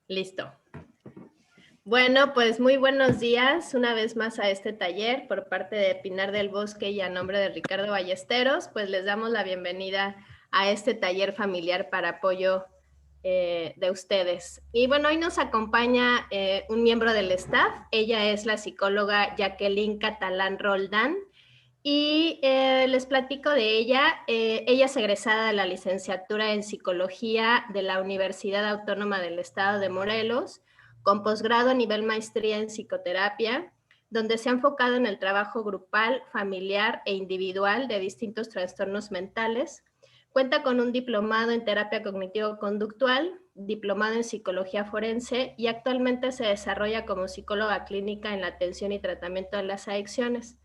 Listo. Bueno, pues muy buenos días una vez más a este taller por parte de Pinar del Bosque y a nombre de Ricardo Ballesteros, pues les damos la bienvenida a este taller familiar para apoyo de ustedes. Y bueno, hoy nos acompaña un miembro del staff, ella es la psicóloga Jacqueline Catalán Roldán. Y les platico de ella. Ella es egresada de la licenciatura en Psicología de la Universidad Autónoma del Estado de Morelos, con posgrado a nivel maestría en Psicoterapia, donde se ha enfocado en el trabajo grupal, familiar e individual de distintos trastornos mentales. Cuenta con un diplomado en Terapia Cognitivo-Conductual, diplomado en Psicología Forense y actualmente se desarrolla como psicóloga clínica en la atención y tratamiento de las adicciones.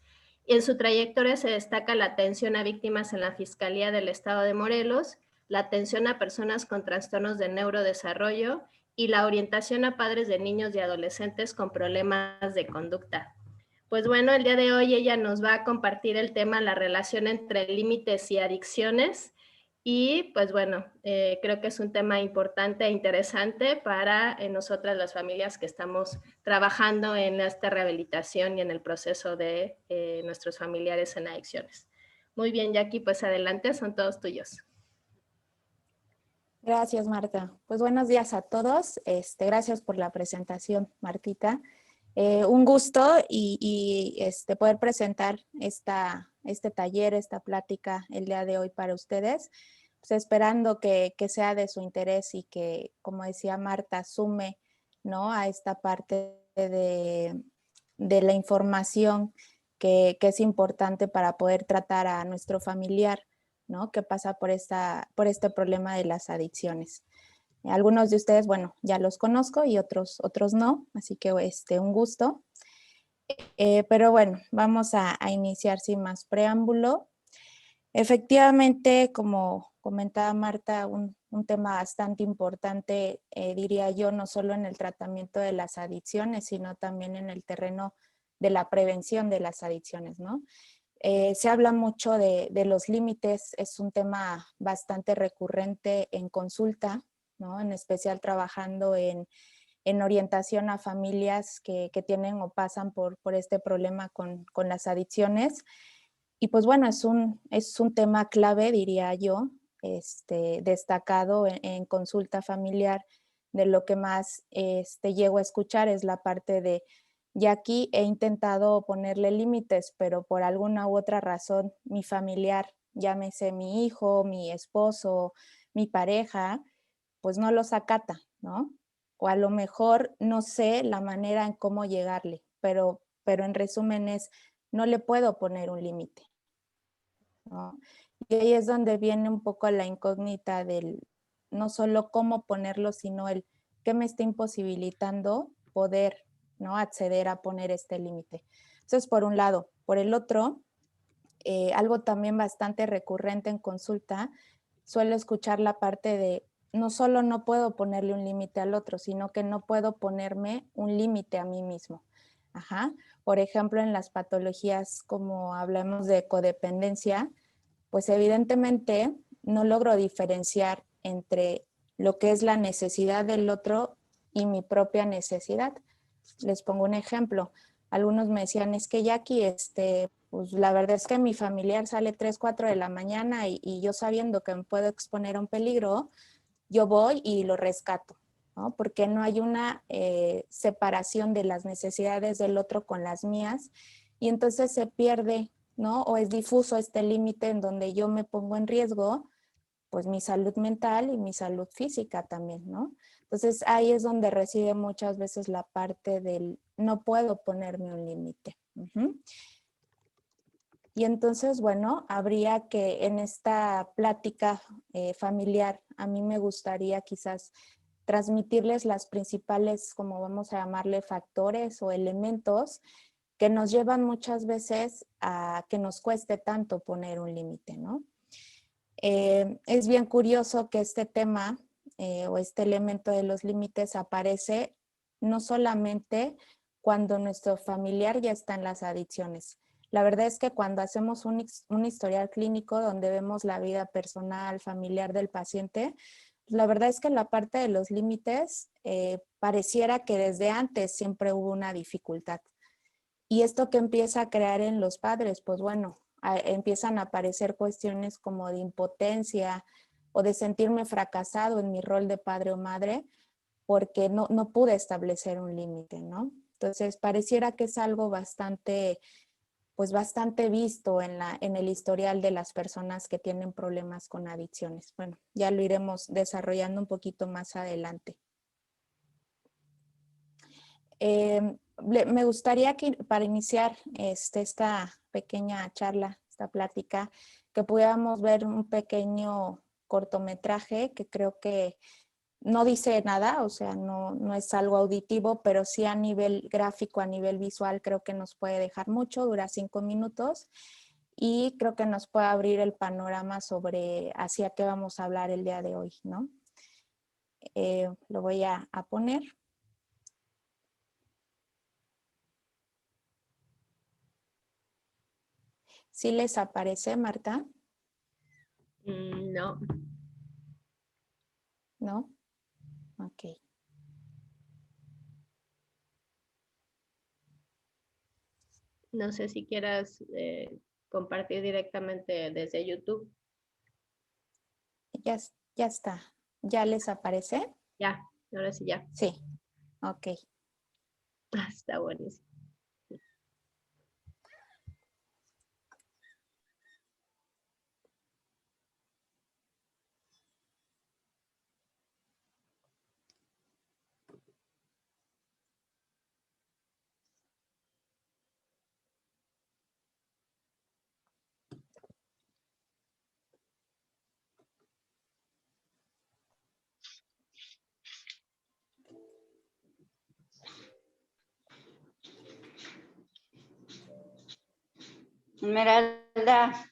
En su trayectoria se destaca la atención a víctimas en la Fiscalía del Estado de Morelos, la atención a personas con trastornos de neurodesarrollo y la orientación a padres de niños y adolescentes con problemas de conducta. Pues bueno, el día de hoy ella nos va a compartir el tema la relación entre límites y adicciones. Y pues bueno, creo que es un tema importante e interesante para nosotras las familias que estamos trabajando en esta rehabilitación y en el proceso de nuestros familiares en adicciones. Muy bien, Jackie, pues adelante, son todos tuyos. Gracias, Marta. Pues buenos días a todos. Gracias por la presentación, Martita. Un gusto y poder presentar este taller, esta plática el día de hoy para ustedes. Pues esperando que sea de su interés y que, como decía Marta, sume, ¿no?, a esta parte de la información que es importante para poder tratar a nuestro familiar, ¿no?, que pasa por este problema de las adicciones. Algunos de ustedes, bueno, ya los conozco y otros no, así que un gusto. Pero bueno, vamos a iniciar sin más preámbulo. Efectivamente, como comentaba Marta, un tema bastante importante, diría yo, no solo en el tratamiento de las adicciones, sino también en el terreno de la prevención de las adicciones, ¿no? Se habla mucho de los límites, es un tema bastante recurrente en consulta, ¿no?, en especial trabajando en orientación a familias que tienen o pasan por este problema con las adicciones. Y pues bueno, es un tema clave, diría yo, destacado en consulta familiar. De lo que más llego a escuchar es la parte de, ya aquí he intentado ponerle límites, pero por alguna u otra razón mi familiar, llámese mi hijo, mi esposo, mi pareja, pues no los acata, ¿no? O a lo mejor no sé la manera en cómo llegarle, pero en resumen es, no le puedo poner un límite, ¿no? Y ahí es donde viene un poco la incógnita del no solo cómo ponerlo, sino el qué me está imposibilitando poder, ¿no?, acceder a poner este límite. Eso es por un lado. Por el otro, algo también bastante recurrente en consulta, suelo escuchar la parte de no solo no puedo ponerle un límite al otro, sino que no puedo ponerme un límite a mí mismo. Ajá. Por ejemplo, en las patologías como hablamos de codependencia, pues evidentemente no logro diferenciar entre lo que es la necesidad del otro y mi propia necesidad. Les pongo un ejemplo. Algunos me decían, es que Jackie, pues la verdad es que mi familiar sale 3, 4 de la mañana y yo sabiendo que me puedo exponer a un peligro, yo voy y lo rescato, ¿no? Porque no hay una separación de las necesidades del otro con las mías y entonces se pierde, ¿no? O es difuso este límite en donde yo me pongo en riesgo, pues mi salud mental y mi salud física también, ¿no? Entonces ahí es donde reside muchas veces la parte del no puedo ponerme un límite. Y entonces, bueno, habría que en esta plática familiar, a mí me gustaría quizás transmitirles las principales, como vamos a llamarle, factores o elementos que nos llevan muchas veces a que nos cueste tanto poner un límite, ¿no? Es bien curioso que este tema o este elemento de los límites aparece no solamente cuando nuestro familiar ya está en las adicciones. La verdad es que cuando hacemos un historial clínico donde vemos la vida personal, familiar del paciente, la verdad es que en la parte de los límites pareciera que desde antes siempre hubo una dificultad. ¿Y esto que empieza a crear en los padres? Pues bueno, empiezan a aparecer cuestiones como de impotencia o de sentirme fracasado en mi rol de padre o madre porque no pude establecer un límite, ¿no? Entonces, pareciera que es algo bastante, pues bastante visto en el historial de las personas que tienen problemas con adicciones. Bueno, ya lo iremos desarrollando un poquito más adelante. Me gustaría que para iniciar esta pequeña charla, esta plática, que pudiéramos ver un pequeño cortometraje que creo que no dice nada, o sea, no es algo auditivo, pero sí a nivel gráfico, a nivel visual, creo que nos puede dejar mucho, dura 5 minutos y creo que nos puede abrir el panorama sobre hacia qué vamos a hablar el día de hoy, ¿no? Lo voy a poner. ¿Sí les aparece, Marta? No. ¿No? Ok. No sé si quieras compartir directamente desde YouTube. Ya está. ¿Ya les aparece? Ya, ahora sí ya. Sí. Ok. Está buenísimo. Esmeralda.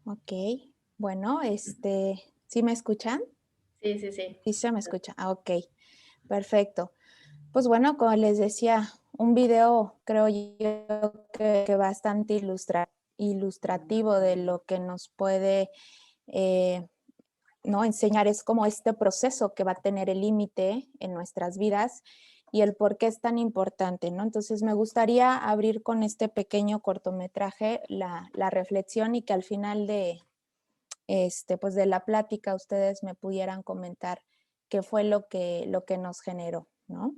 Ok, bueno, ¿sí me escuchan? Sí, sí, sí. Sí se me escucha. Ah, ok, perfecto. Pues bueno, como les decía, un video creo yo que bastante ilustrativo de lo que nos puede ¿no? enseñar es como este proceso que va a tener el límite en nuestras vidas y el por qué es tan importante, ¿no? Entonces me gustaría abrir con este pequeño cortometraje la reflexión y que al final pues de la plática ustedes me pudieran comentar qué fue lo que nos generó, ¿no?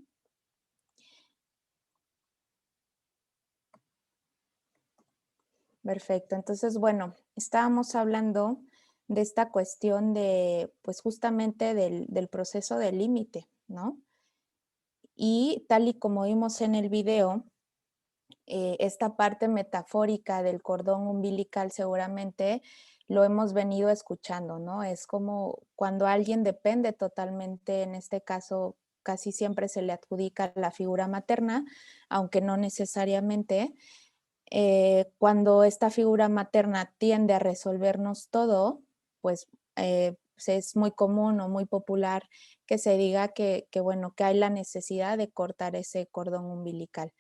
Perfecto. Entonces, bueno, estábamos hablando de esta cuestión de, pues justamente del proceso del límite, ¿no? Y tal y como vimos en el video, esta parte metafórica del cordón umbilical seguramente lo hemos venido escuchando, ¿no? Es como cuando alguien depende totalmente, en este caso casi siempre se le adjudica la figura materna, aunque no necesariamente, cuando esta figura materna tiende a resolvernos todo, pues es muy común o muy popular que se diga bueno, que hay la necesidad de cortar ese cordón umbilical.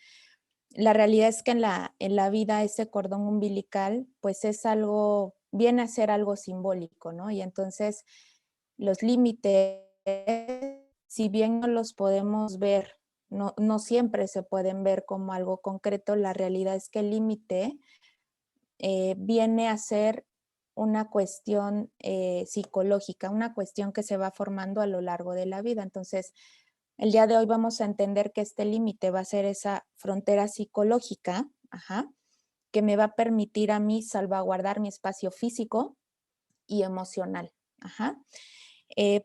La realidad es que en la vida ese cordón umbilical, pues es algo, viene a ser algo simbólico, ¿no? Y entonces los límites, si bien no los podemos ver, no siempre se pueden ver como algo concreto, la realidad es que el límite viene a ser una cuestión psicológica, una cuestión que se va formando a lo largo de la vida. Entonces, el día de hoy vamos a entender que este límite va a ser esa frontera psicológica, ajá, que me va a permitir a mí salvaguardar mi espacio físico y emocional. Ajá.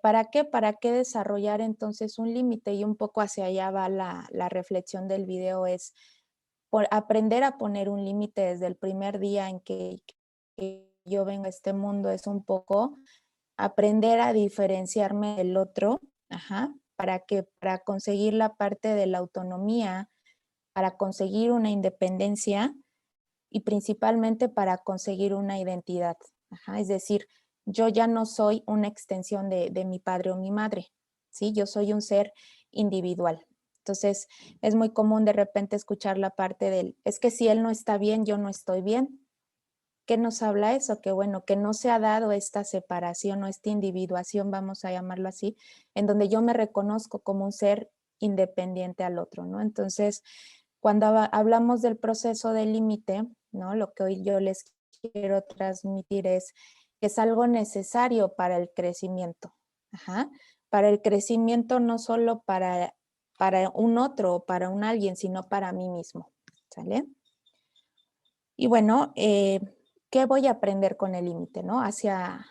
¿Para qué? ¿Para qué desarrollar entonces un límite? Y un poco hacia allá va la reflexión del video, es por aprender a poner un límite desde el primer día en que yo vengo a este mundo, es un poco aprender a diferenciarme del otro, ajá, para conseguir la parte de la autonomía, para conseguir una independencia y principalmente para conseguir una identidad. Ajá, es decir, yo ya no soy una extensión de mi padre o mi madre, ¿sí? Yo soy un ser individual. Entonces, es muy común de repente escuchar la parte del, es que si él no está bien, yo no estoy bien. ¿Qué nos habla eso? Que bueno, que no se ha dado esta separación o esta individuación, vamos a llamarlo así, en donde yo me reconozco como un ser independiente al otro, ¿no? Entonces, cuando hablamos del proceso del límite, ¿no? Lo que hoy yo les quiero transmitir es que es algo necesario para el crecimiento, ajá, para el crecimiento no solo para un otro o para un alguien, sino para mí mismo, ¿sale? Y bueno, ¿qué voy a aprender con el límite, no? Hacia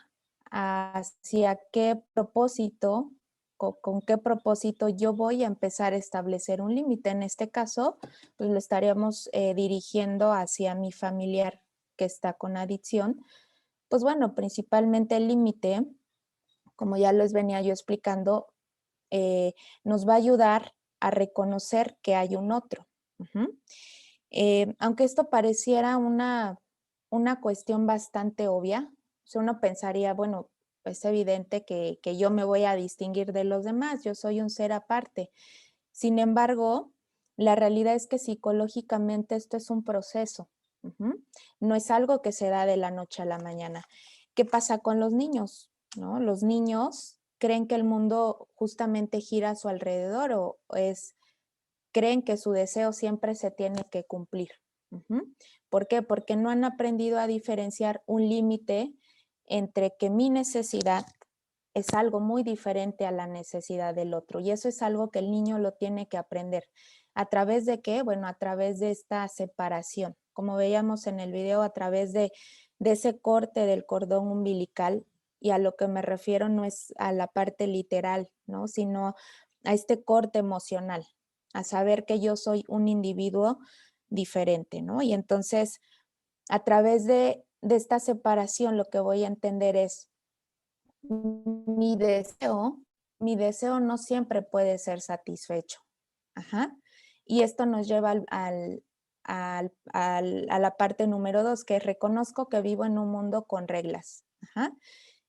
qué propósito, con qué propósito yo voy a empezar a establecer un límite. En este caso, pues lo estaríamos dirigiendo hacia mi familiar que está con adicción. Pues bueno, principalmente el límite, como ya les venía yo explicando, nos va a ayudar a reconocer que hay un otro. Ujú. Aunque esto pareciera una cuestión bastante obvia, o sea, uno pensaría, bueno, es evidente que yo me voy a distinguir de los demás, yo soy un ser aparte. Sin embargo, la realidad es que psicológicamente esto es un proceso, ujú. No es algo que se da de la noche a la mañana. ¿Qué pasa con los niños? ¿No? Los niños creen que el mundo justamente gira a su alrededor creen que su deseo siempre se tiene que cumplir. Ujú. ¿Por qué? Porque no han aprendido a diferenciar un límite entre que mi necesidad es algo muy diferente a la necesidad del otro. Y eso es algo que el niño lo tiene que aprender. ¿A través de qué? Bueno, a través de esta separación. Como veíamos en el video, a través de ese corte del cordón umbilical, y a lo que me refiero no es a la parte literal, ¿no? Sino a este corte emocional, a saber que yo soy un individuo diferente, ¿no? Y entonces, a través de esta separación, lo que voy a entender es mi deseo, mi deseo no siempre puede ser satisfecho. Ajá. Y esto nos lleva a la parte número 2, que reconozco que vivo en un mundo con reglas. Ajá.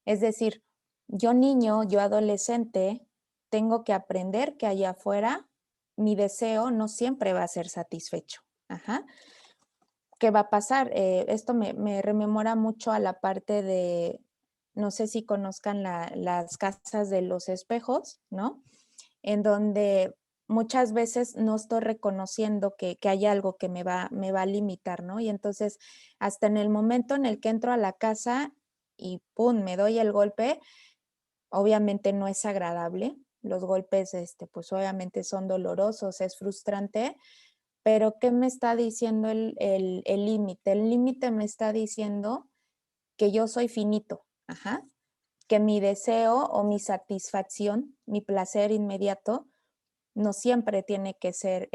Es decir, yo niño, yo adolescente, tengo que aprender que allá afuera mi deseo no siempre va a ser satisfecho. Ajá. ¿Qué va a pasar? Esto me rememora mucho a la parte de, no sé si conozcan las casas de los espejos, ¿no? En donde muchas veces no estoy reconociendo que hay algo que me va a limitar, ¿no? Y entonces, hasta en el momento en el que entro a la casa y ¡pum!, me doy el golpe, obviamente no es agradable. Los golpes, pues obviamente son dolorosos, es frustrante, pero ¿qué me está diciendo el límite? El límite me está diciendo que yo soy finito, ajá, que mi deseo o mi satisfacción, mi placer inmediato, no siempre tiene que ser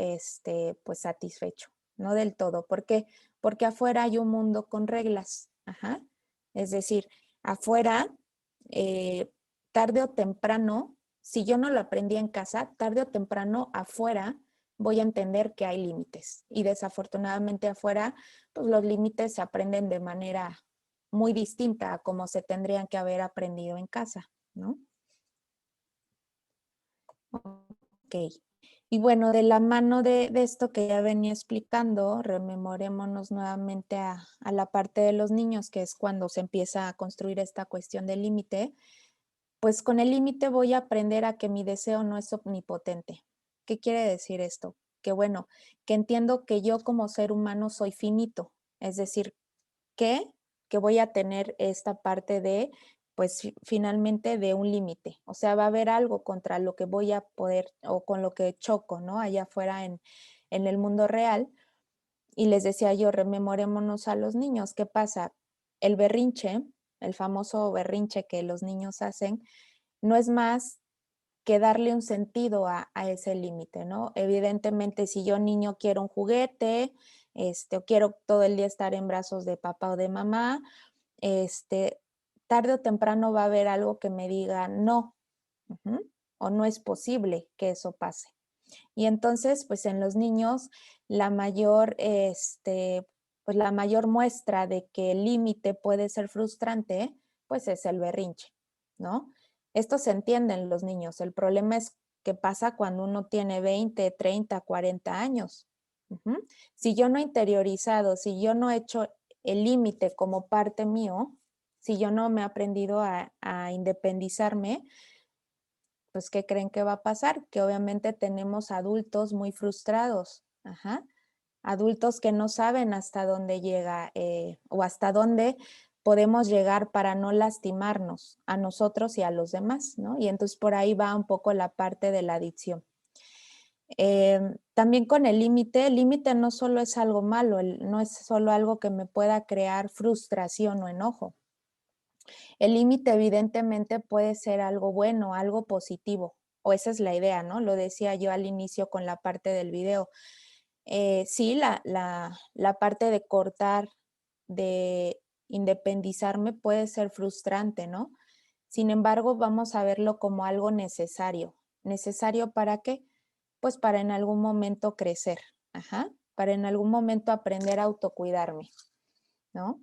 pues satisfecho, no del todo. ¿Por qué? Porque afuera hay un mundo con reglas, ajá. Es decir, afuera, eh, tarde o temprano, si yo no lo aprendí en casa, tarde o temprano afuera voy a entender que hay límites. Y desafortunadamente afuera, pues los límites se aprenden de manera muy distinta a como se tendrían que haber aprendido en casa, ¿no? Ok. Y bueno, de la mano de esto que ya venía explicando, rememorémonos nuevamente a la parte de los niños, que es cuando se empieza a construir esta cuestión del límite. Pues con el límite voy a aprender a que mi deseo no es omnipotente. ¿Qué quiere decir esto? Que bueno, que entiendo que yo como ser humano soy finito, es decir, que, que voy a tener esta parte de, pues finalmente de un límite. O sea, va a haber algo contra lo que voy a poder o con lo que choco, ¿no? Allá afuera en el mundo real. Y les decía yo, rememorémonos a los niños. ¿Qué pasa? El berrinche, el famoso berrinche que los niños hacen, no es más que darle un sentido a ese límite, ¿no? Evidentemente, si yo niño quiero un juguete, o quiero todo el día estar en brazos de papá o de mamá, este, tarde o temprano va a haber algo que me diga no, ujú, o no es posible que eso pase. Y entonces, pues en los niños, la mayor, pues la mayor muestra de que el límite puede ser frustrante, pues es el berrinche, ¿no? Esto se entiende en los niños. El problema es que pasa cuando uno tiene 20, 30, 40 años. Ujú. Si yo no he interiorizado, si yo no he hecho el límite como parte mío, si yo no me he aprendido a independizarme, pues, ¿qué creen que va a pasar? Que obviamente tenemos adultos muy frustrados, ajá, adultos que no saben hasta dónde llega o hasta dónde podemos llegar para no lastimarnos a nosotros y a los demás, ¿no? Y entonces por ahí va un poco la parte de la adicción. También con el límite no solo es algo malo, no es solo algo que me pueda crear frustración o enojo. El límite evidentemente puede ser algo bueno, algo positivo, o esa es la idea, ¿no? Lo decía yo al inicio con la parte del video. Sí, la parte de cortar, de independizarme puede ser frustrante, ¿no? Sin embargo, vamos a verlo como algo necesario. ¿Necesario para qué? Pues para en algún momento crecer, ajá, para en algún momento aprender a autocuidarme, ¿no?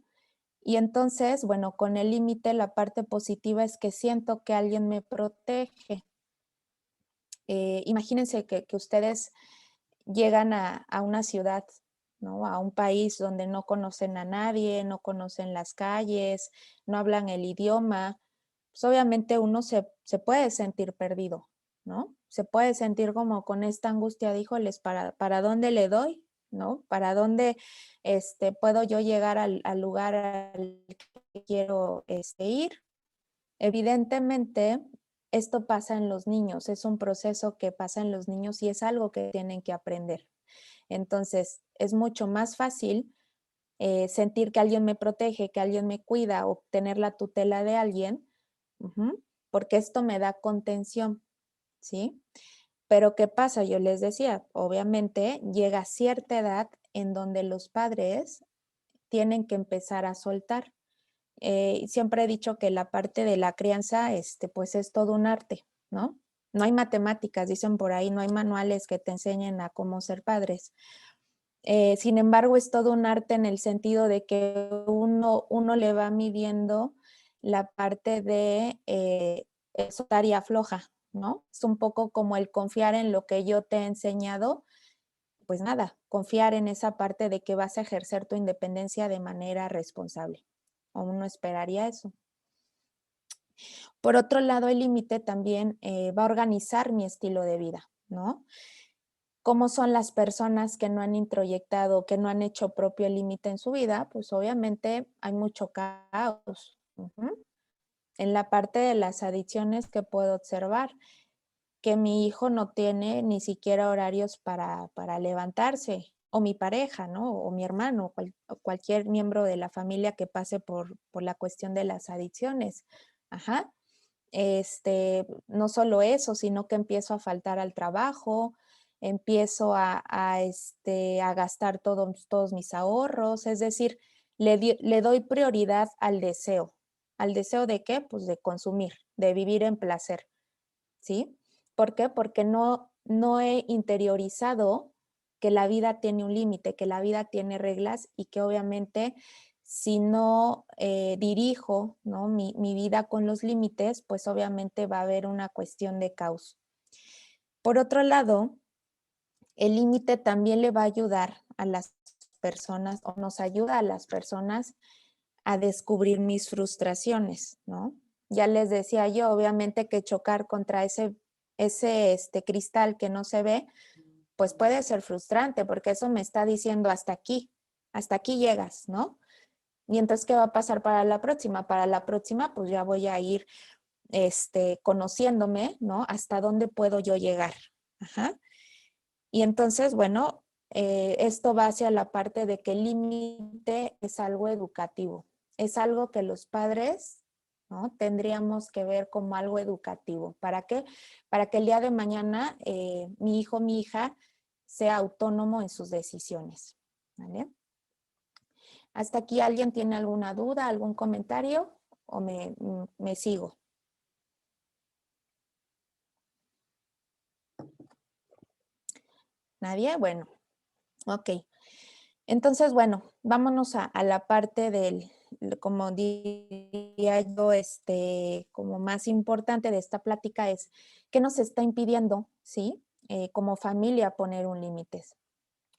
Y entonces, bueno, con el límite, la parte positiva es que siento que alguien me protege. Imagínense que ustedes llegan a una ciudad, ¿no? A un país donde no conocen a nadie, no conocen las calles, no hablan el idioma. Pues obviamente uno se puede sentir perdido, ¿no? Se puede sentir como con esta angustia de, híjoles, ¿para dónde le doy? ¿No? ¿Para dónde puedo yo llegar al lugar al que quiero ir? Evidentemente, esto pasa en los niños, es un proceso que pasa en los niños y es algo que tienen que aprender. Entonces, es mucho más fácil sentir que alguien me protege, que alguien me cuida, o tener la tutela de alguien, ujú, porque esto me da contención, ¿sí? Pero ¿qué pasa? Yo les decía, obviamente llega cierta edad en donde los padres tienen que empezar a soltar. Siempre he dicho que la parte de la crianza, pues es todo un arte, ¿no? No hay matemáticas, dicen por ahí, no hay manuales que te enseñen a cómo ser padres. Sin embargo, es todo un arte en el sentido de que uno le va midiendo la parte de soltar y afloja, ¿no? Es un poco como el confiar en lo que yo te he enseñado, pues nada, confiar en esa parte de que vas a ejercer tu independencia de manera responsable. O uno esperaría eso. Por otro lado, el límite también va a organizar mi estilo de vida, ¿no? ¿Cómo son las personas que no han introyectado, que no han hecho propio el límite en su vida? Pues obviamente hay mucho caos. En la parte de las adicciones que puedo observar, que mi hijo no tiene ni siquiera horarios para levantarse, o mi pareja, ¿no? O mi hermano, o cualquier miembro de la familia que pase por la cuestión de las adicciones. Ajá. No solo eso, sino que empiezo a faltar al trabajo, empiezo a gastar todos mis ahorros, es decir, le doy prioridad al deseo. ¿Al deseo de qué? Pues de consumir, de vivir en placer, ¿sí? ¿Por qué? Porque no he interiorizado que la vida tiene un límite, que la vida tiene reglas y que obviamente si no dirijo, ¿no? mi vida con los límites, pues obviamente va a haber una cuestión de caos. Por otro lado, el límite también le va a ayudar a las personas o nos ayuda a las personas a descubrir mis frustraciones, ¿no? Ya les decía yo, obviamente que chocar contra ese cristal que no se ve, pues puede ser frustrante porque eso me está diciendo hasta aquí llegas, ¿no? Y entonces, ¿qué va a pasar para la próxima? Para la próxima, pues ya voy a ir conociéndome, ¿no? Hasta dónde puedo yo llegar. Ajá. Y entonces, bueno, esto va hacia la parte de que el límite es algo educativo, es algo que los padres, ¿no? Tendríamos que ver como algo educativo. ¿Para qué? Para que el día de mañana mi hijo, mi hija sea autónomo en sus decisiones. ¿Vale? ¿Hasta aquí alguien tiene alguna duda, algún comentario o me sigo? ¿Nadie? Bueno, ok. Entonces, bueno, vámonos a la parte como diría yo, como más importante de esta plática es, ¿qué nos está impidiendo, sí, como familia poner un límite?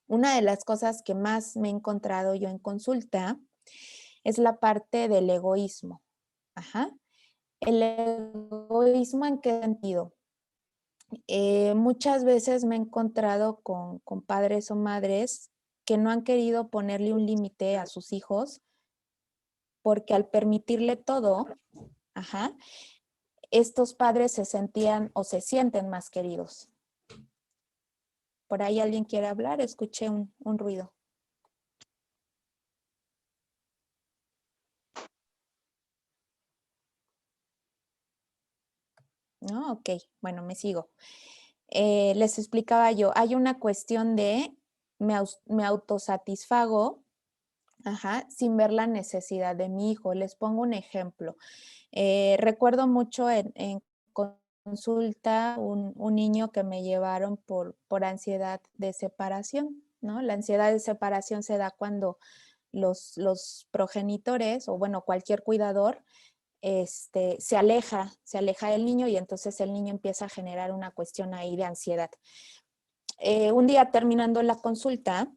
Una de las cosas que más me he encontrado yo en consulta es la parte del egoísmo. Ajá. ¿El egoísmo en qué sentido? Muchas veces me he encontrado con padres o madres que no han querido ponerle un límite a sus hijos porque al permitirle todo, ajá, estos padres se sentían o se sienten más queridos. ¿Por ahí alguien quiere hablar? Escuché un ruido. No, ok, bueno, me sigo. Les explicaba yo, hay una cuestión de me autosatisfago, ajá, sin ver la necesidad de mi hijo. Les pongo un ejemplo. Recuerdo mucho en consulta un niño que me llevaron por ansiedad de separación, ¿no? La ansiedad de separación se da cuando los progenitores o bueno, cualquier cuidador se aleja del niño y entonces el niño empieza a generar una cuestión ahí de ansiedad. Un día terminando la consulta,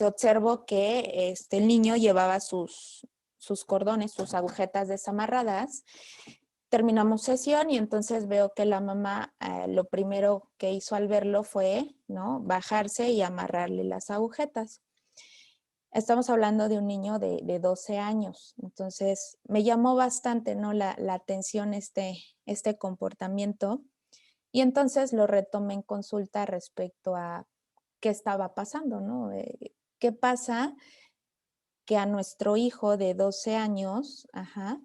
observo que el niño llevaba sus cordones, sus agujetas desamarradas. Terminamos sesión y entonces veo que la mamá lo primero que hizo al verlo fue, ¿no? Bajarse y amarrarle las agujetas. Estamos hablando de un niño de 12 años, entonces me llamó bastante, ¿no? la atención este comportamiento y entonces lo retomé en consulta respecto a qué estaba pasando, ¿no? ¿Qué pasa que a nuestro hijo de 12 años, ajá,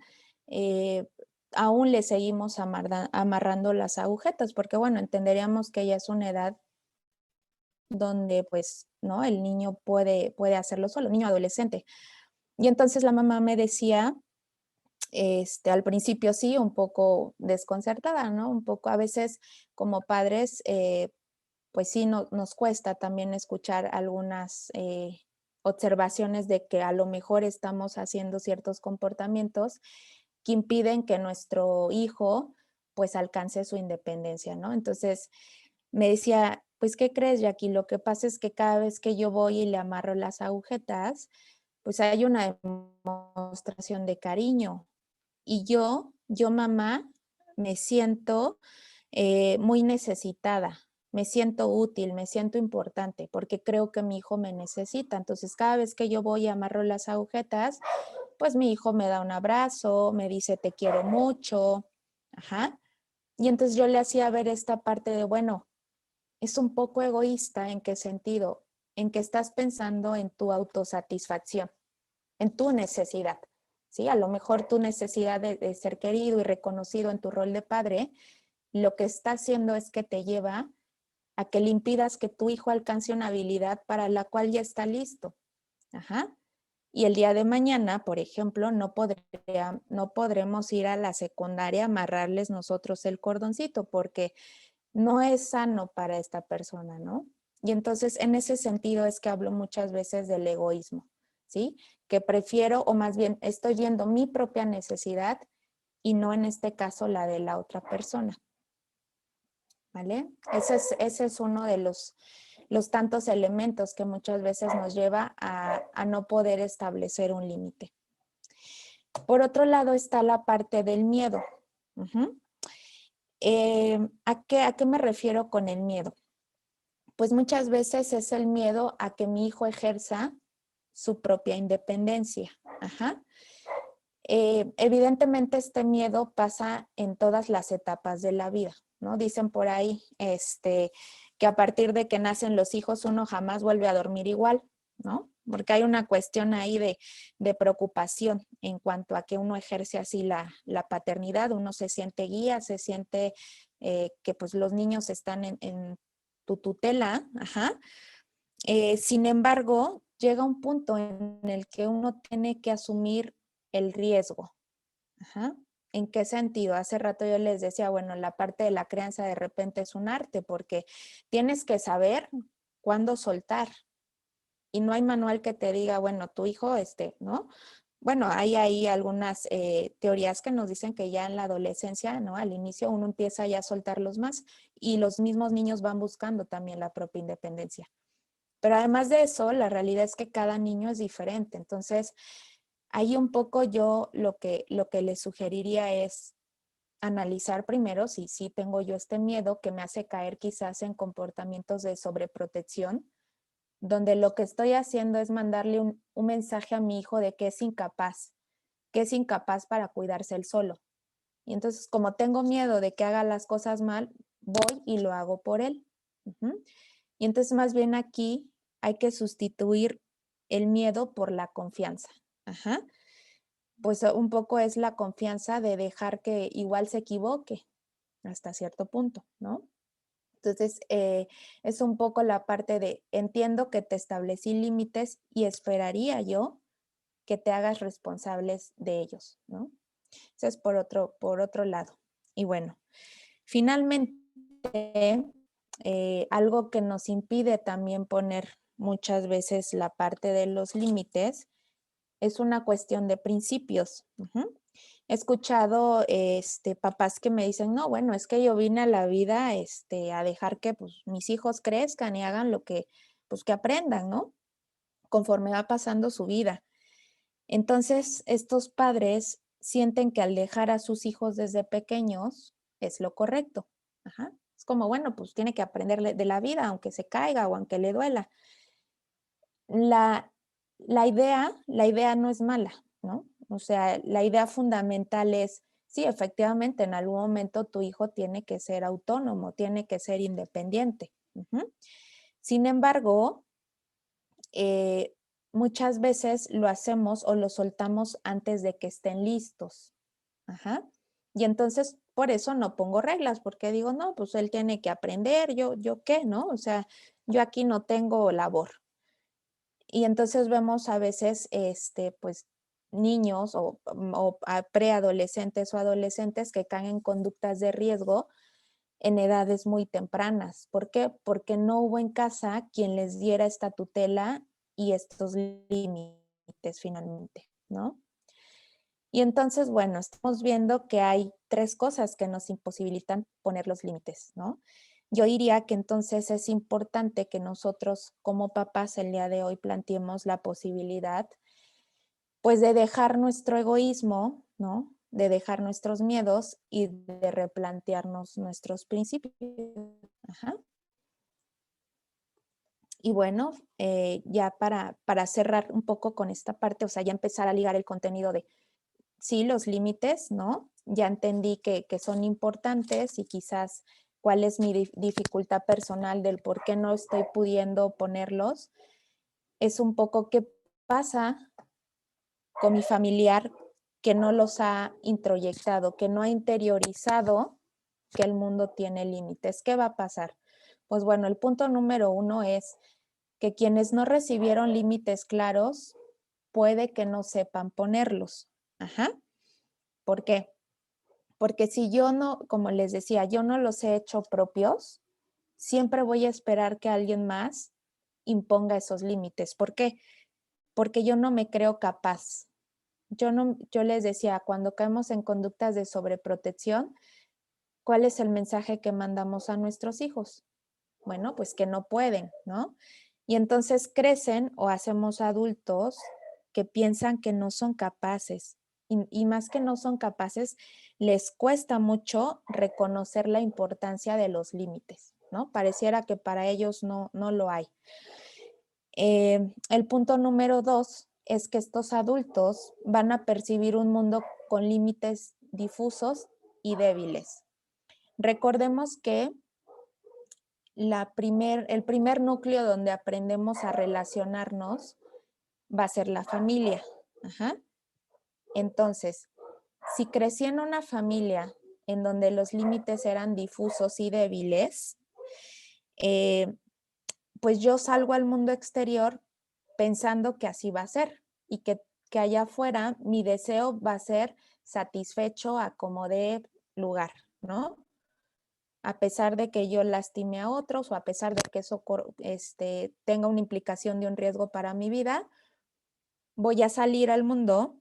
aún le seguimos amarrando las agujetas? Porque bueno, entenderíamos que ya es una edad donde pues, ¿no? El niño puede hacerlo solo, niño adolescente. Y entonces la mamá me decía, al principio sí, un poco desconcertada, ¿no? Un poco a veces como padres pues sí nos cuesta también escuchar algunas observaciones de que a lo mejor estamos haciendo ciertos comportamientos que impiden que nuestro hijo pues alcance su independencia, ¿no? Entonces me decía, pues, ¿qué crees, Jackie? Lo que pasa es que cada vez que yo voy y le amarro las agujetas, pues hay una demostración de cariño. Y yo mamá, me siento muy necesitada, me siento útil, me siento importante, porque creo que mi hijo me necesita. Entonces, cada vez que yo voy y amarro las agujetas, pues mi hijo me da un abrazo, me dice te quiero mucho, ajá. Y entonces yo le hacía ver esta parte de, bueno, es un poco egoísta. ¿En qué sentido? En que estás pensando en tu autosatisfacción, en tu necesidad, ¿sí? A lo mejor tu necesidad de ser querido y reconocido en tu rol de padre, lo que está haciendo es que te lleva a que le impidas que tu hijo alcance una habilidad para la cual ya está listo. Ajá. Y el día de mañana, por ejemplo, no podremos ir a la secundaria a amarrarles nosotros el cordoncito porque no es sano para esta persona, ¿no? Y entonces en ese sentido es que hablo muchas veces del egoísmo, ¿sí? Que prefiero, o más bien estoy viendo mi propia necesidad y no en este caso la de la otra persona, ¿vale? Ese es uno de los tantos elementos que muchas veces nos lleva a no poder establecer un límite. Por otro lado está la parte del miedo. Uh-huh. ¿A qué me refiero con el miedo? Pues muchas veces es el miedo a que mi hijo ejerza su propia independencia. Ajá. Evidentemente este miedo pasa en todas las etapas de la vida, ¿no? Dicen por ahí que a partir de que nacen los hijos uno jamás vuelve a dormir igual, ¿no? Porque hay una cuestión ahí de preocupación en cuanto a que uno ejerce así la paternidad, uno se siente guía, se siente que pues los niños están en tu tutela, ajá. Sin embargo, llega un punto en el que uno tiene que asumir el riesgo. Ajá. ¿En qué sentido? Hace rato yo les decía, bueno, la parte de la crianza de repente es un arte porque tienes que saber cuándo soltar y no hay manual que te diga, bueno, tu hijo, ¿no? Bueno, hay ahí algunas teorías que nos dicen que ya en la adolescencia, ¿no? Al inicio uno empieza ya a soltarlos más y los mismos niños van buscando también la propia independencia. Pero además de eso, la realidad es que cada niño es diferente. Entonces, ahí un poco yo lo que les sugeriría es analizar primero si sí tengo yo este miedo que me hace caer quizás en comportamientos de sobreprotección, donde lo que estoy haciendo es mandarle un mensaje a mi hijo de que es incapaz para cuidarse él solo. Y entonces, como tengo miedo de que haga las cosas mal, voy y lo hago por él. Uh-huh. Y entonces, más bien aquí hay que sustituir el miedo por la confianza. Ajá. Pues un poco es la confianza de dejar que igual se equivoque hasta cierto punto, ¿no? Entonces, es un poco la parte de entiendo que te establecí límites y esperaría yo que te hagas responsables de ellos, ¿no? Eso es por otro lado. Y bueno, finalmente, algo que nos impide también poner muchas veces la parte de los límites es una cuestión de principios. Uh-huh. He escuchado papás que me dicen, no, bueno, es que yo vine a la vida a dejar que pues, mis hijos crezcan y hagan lo que, pues que aprendan, ¿no? Conforme va pasando su vida. Entonces, estos padres sienten que al dejar a sus hijos desde pequeños es lo correcto. Ajá. Es como, bueno, pues tiene que aprender de la vida, aunque se caiga o aunque le duela. La, la idea no es mala, ¿no? O sea, la idea fundamental es, sí, efectivamente, en algún momento tu hijo tiene que ser autónomo, tiene que ser independiente. Uh-huh. Sin embargo, muchas veces lo hacemos o lo soltamos antes de que estén listos. Ajá. Y entonces, por eso no pongo reglas, porque digo, no, pues él tiene que aprender, yo qué, ¿no? O sea, yo aquí no tengo labor. Y entonces vemos a veces, pues, niños o preadolescentes o adolescentes que caen en conductas de riesgo en edades muy tempranas. ¿Por qué? Porque no hubo en casa quien les diera esta tutela y estos límites finalmente, ¿no? Y entonces, bueno, estamos viendo que hay 3 cosas que nos imposibilitan poner los límites, ¿no? Yo diría que entonces es importante que nosotros como papás el día de hoy planteemos la posibilidad, pues, de dejar nuestro egoísmo, ¿no? De dejar nuestros miedos y de replantearnos nuestros principios. Ajá. Y bueno, ya para cerrar un poco con esta parte, o sea, ya empezar a ligar el contenido de sí, los límites, ¿no? Ya entendí que son importantes y quizás cuál es mi dificultad personal del por qué no estoy pudiendo ponerlos. Es un poco qué pasa con mi familiar que no los ha introyectado, que no ha interiorizado que el mundo tiene límites. ¿Qué va a pasar? Pues bueno, el punto número 1 es que quienes no recibieron límites claros puede que no sepan ponerlos. Ajá. ¿Por qué? Porque si yo no, como les decía, yo no los he hecho propios, siempre voy a esperar que alguien más imponga esos límites. ¿Por qué? Porque yo no me creo capaz. Yo les decía, cuando caemos en conductas de sobreprotección, ¿cuál es el mensaje que mandamos a nuestros hijos? Bueno, pues que no pueden, ¿no? Y entonces crecen o hacemos adultos que piensan que no son capaces. Y más que no son capaces, les cuesta mucho reconocer la importancia de los límites, ¿no? Pareciera que para ellos no lo hay. El punto número 2 es que estos adultos van a percibir un mundo con límites difusos y débiles. Recordemos que el primer núcleo donde aprendemos a relacionarnos va a ser la familia. Ajá. Entonces, si crecí en una familia en donde los límites eran difusos y débiles, eh, pues yo salgo al mundo exterior pensando que así va a ser y que allá afuera mi deseo va a ser satisfecho a como dé lugar, ¿no? A pesar de que yo lastime a otros o a pesar de que eso tenga una implicación de un riesgo para mi vida, voy a salir al mundo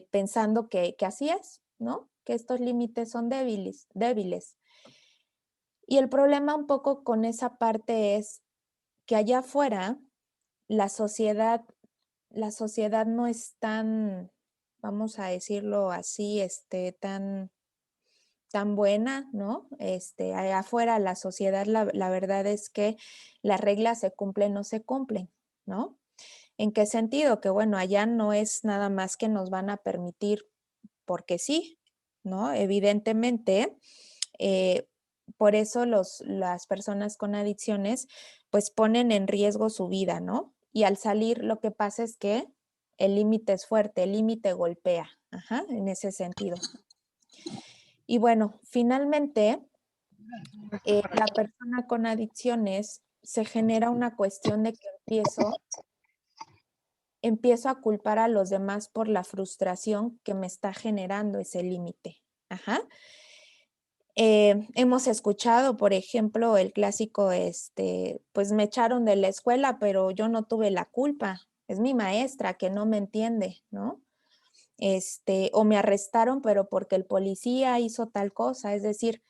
pensando que así es, ¿no? Que estos límites son débiles. Y el problema un poco con esa parte es que allá afuera la sociedad, la sociedad no es tan, vamos a decirlo así, tan buena, ¿no? Allá afuera la sociedad, la verdad es que las reglas se cumplen o no se cumplen, ¿no? ¿En qué sentido? Que bueno, allá no es nada más que nos van a permitir porque sí, ¿no? Evidentemente, eh, por eso las personas con adicciones pues ponen en riesgo su vida, ¿no? Y al salir lo que pasa es que el límite es fuerte, el límite golpea, ajá, en ese sentido. Y bueno, finalmente, la persona con adicciones se genera una cuestión de que empiezo a culpar a los demás por la frustración que me está generando ese límite. Ajá. Hemos escuchado, por ejemplo, el clásico, pues me echaron de la escuela, pero yo no tuve la culpa. Es mi maestra que no me entiende, ¿no? O me arrestaron, pero porque el policía hizo tal cosa. Es decir,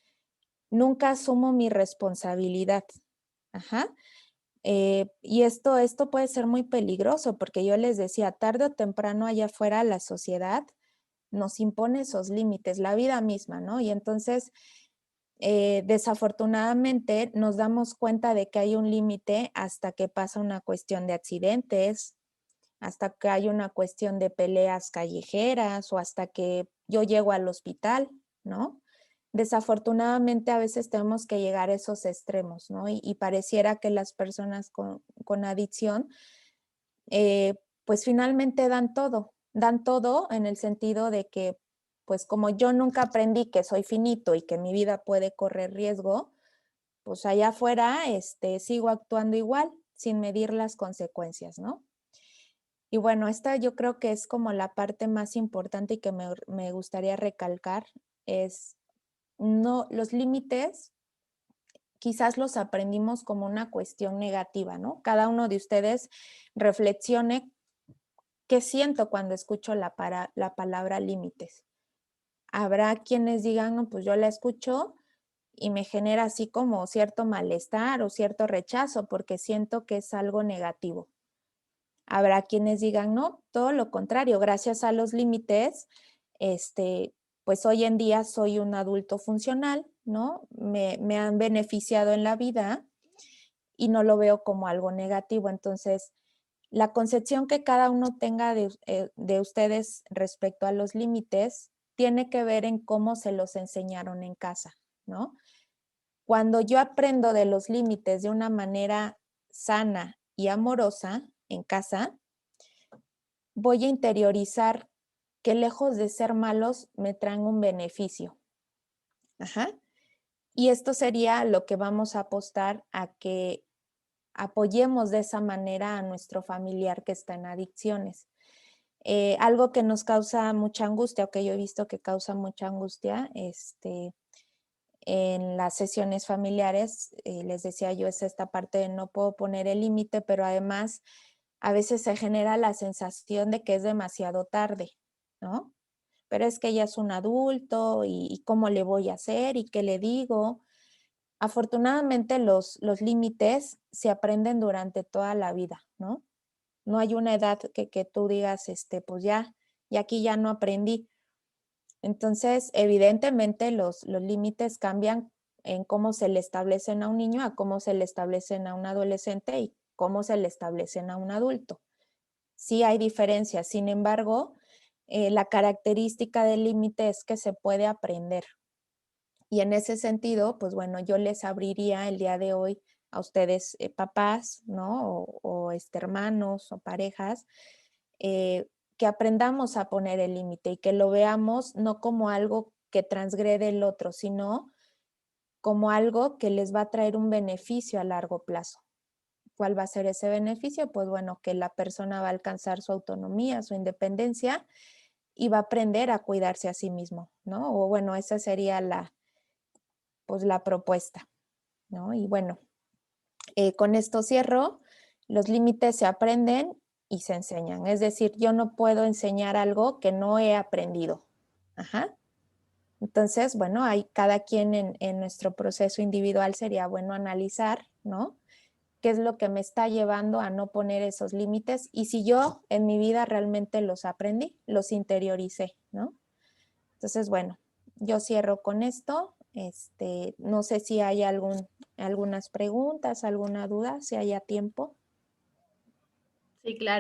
nunca asumo mi responsabilidad. Ajá. Y esto puede ser muy peligroso porque yo les decía, tarde o temprano allá afuera la sociedad nos impone esos límites, la vida misma, ¿no? Y entonces, desafortunadamente, nos damos cuenta de que hay un límite hasta que pasa una cuestión de accidentes, hasta que hay una cuestión de peleas callejeras o hasta que yo llego al hospital, ¿no? Desafortunadamente a veces tenemos que llegar a esos extremos, ¿no? Y pareciera que las personas con adicción, pues finalmente dan todo en el sentido de que, pues como yo nunca aprendí que soy finito y que mi vida puede correr riesgo, pues allá afuera sigo actuando igual, sin medir las consecuencias, ¿no? Y bueno, esta yo creo que es como la parte más importante y que me gustaría recalcar, es no, los límites quizás los aprendimos como una cuestión negativa, ¿no? Cada uno de ustedes reflexione qué siento cuando escucho la palabra límites. Habrá quienes digan, no, pues yo la escucho y me genera así como cierto malestar o cierto rechazo porque siento que es algo negativo. Habrá quienes digan, no, todo lo contrario, gracias a los límites, pues hoy en día soy un adulto funcional, ¿no? Me han beneficiado en la vida y no lo veo como algo negativo. Entonces, la concepción que cada uno tenga de ustedes respecto a los límites tiene que ver en cómo se los enseñaron en casa, ¿no? Cuando yo aprendo de los límites de una manera sana y amorosa en casa, voy a interiorizar que lejos de ser malos me traen un beneficio. Ajá. Y esto sería lo que vamos a apostar a que apoyemos de esa manera a nuestro familiar que está en adicciones. Algo que nos causa mucha angustia, o que yo he visto que causa mucha angustia, en las sesiones familiares, les decía yo, es esta parte de no puedo poner el límite, pero además a veces se genera la sensación de que es demasiado tarde, ¿no? Pero es que ya es un adulto y cómo le voy a hacer y qué le digo. Afortunadamente los límites se aprenden durante toda la vida, ¿no? No hay una edad que tú digas, pues ya, y aquí ya no aprendí. Entonces, evidentemente los límites cambian en cómo se le establecen a un niño, a cómo se le establecen a un adolescente y cómo se le establecen a un adulto. Sí hay diferencias, sin embargo, la característica del límite es que se puede aprender. Y en ese sentido, pues bueno, yo les abriría el día de hoy a ustedes, papás, ¿no? O hermanos o parejas, que aprendamos a poner el límite y que lo veamos no como algo que transgrede el otro, sino como algo que les va a traer un beneficio a largo plazo. ¿Cuál va a ser ese beneficio? Pues bueno, que la persona va a alcanzar su autonomía, su independencia y va a aprender a cuidarse a sí mismo, ¿no? O bueno, esa sería pues la propuesta, ¿no? Y bueno, con esto cierro. Los límites se aprenden y se enseñan. Es decir, yo no puedo enseñar algo que no he aprendido. Ajá. Entonces, bueno, hay cada quien en nuestro proceso individual sería bueno analizar, ¿no? ¿Qué es lo que me está llevando a no poner esos límites? Y si yo en mi vida realmente los aprendí, los interioricé, ¿no? Entonces, bueno, yo cierro con esto. No sé si hay algunas preguntas, alguna duda, si haya tiempo. Sí, claro.